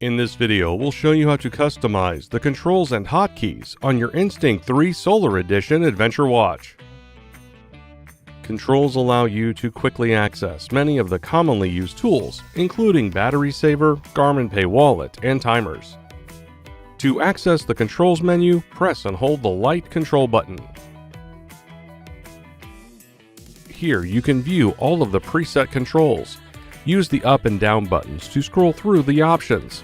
In this video, we'll show you how to customize the controls and hotkeys on your Instinct 3 Solar Edition Adventure Watch. Controls allow you to quickly access many of the commonly used tools, including Battery Saver, Garmin Pay Wallet, and timers. To access the controls menu, press and hold the light control button. Here you can view all of the preset controls. Use the up and down buttons to scroll through the options.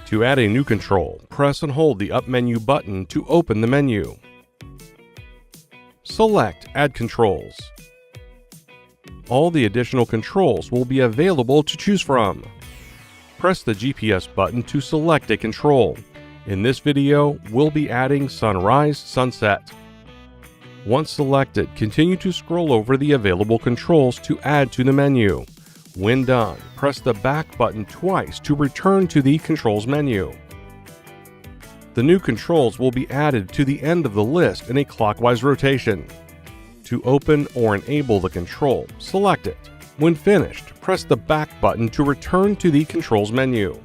To add a new control, press and hold the up menu button to open the menu. Select Add Controls. All the additional controls will be available to choose from. Press the GPS button to select a control. In this video, we'll be adding Sunrise Sunset. Once selected, continue to scroll over the available controls to add to the menu. When done, press the back button twice to return to the controls menu. The new controls will be added to the end of the list in a clockwise rotation. To open or enable the control, select it. When finished, press the back button to return to the controls menu.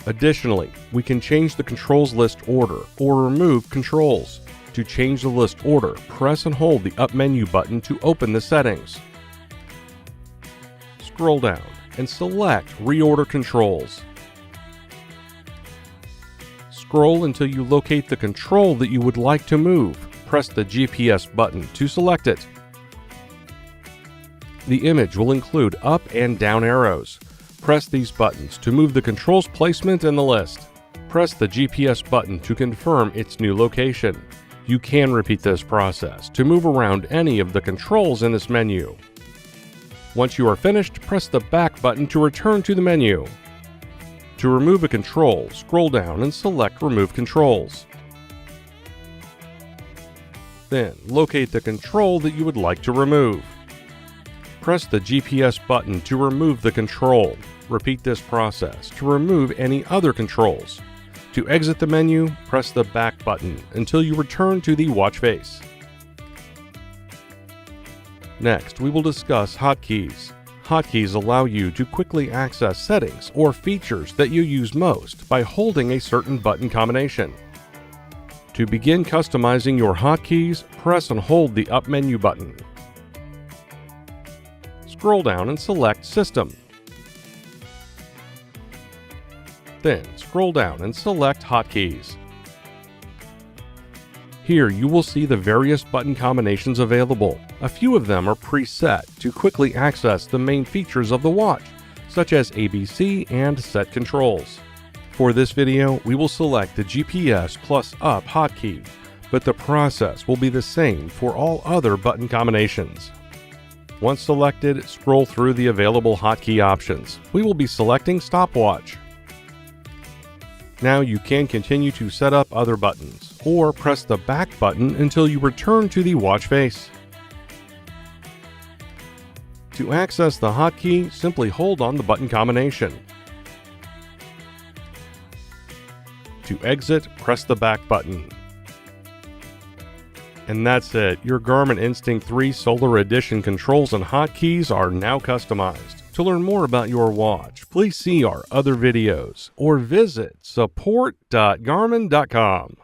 Additionally, we can change the controls list order or remove controls. To change the list order, press and hold the up menu button to open the settings. Scroll down and select Reorder Controls. Scroll until you locate the control that you would like to move. Press the GPS button to select it. The image will include up and down arrows. Press these buttons to move the control's placement in the list. Press the GPS button to confirm its new location. You can repeat this process to move around any of the controls in this menu. Once you are finished, press the back button to return to the menu. To remove a control, scroll down and select Remove Controls. Then, locate the control that you would like to remove. Press the GPS button to remove the control. Repeat this process to remove any other controls. To exit the menu, press the back button until you return to the watch face. Next, we will discuss hotkeys. Hotkeys allow you to quickly access settings or features that you use most by holding a certain button combination. To begin customizing your hotkeys, press and hold the up menu button. Scroll down and select System. Then scroll down and select Hotkeys. Here you will see the various button combinations available. A few of them are preset to quickly access the main features of the watch, such as ABC and set controls. For this video, we will select the GPS plus up hotkey, but the process will be the same for all other button combinations. Once selected, scroll through the available hotkey options. We will be selecting Stopwatch. Now you can continue to set up other buttons, or press the back button until you return to the watch face. To access the hotkey, simply hold on the button combination. To exit, press the back button. And that's it. Your Garmin Instinct 3 Solar Edition controls and hotkeys are now customized. To learn more about your watch, please see our other videos or visit support.garmin.com.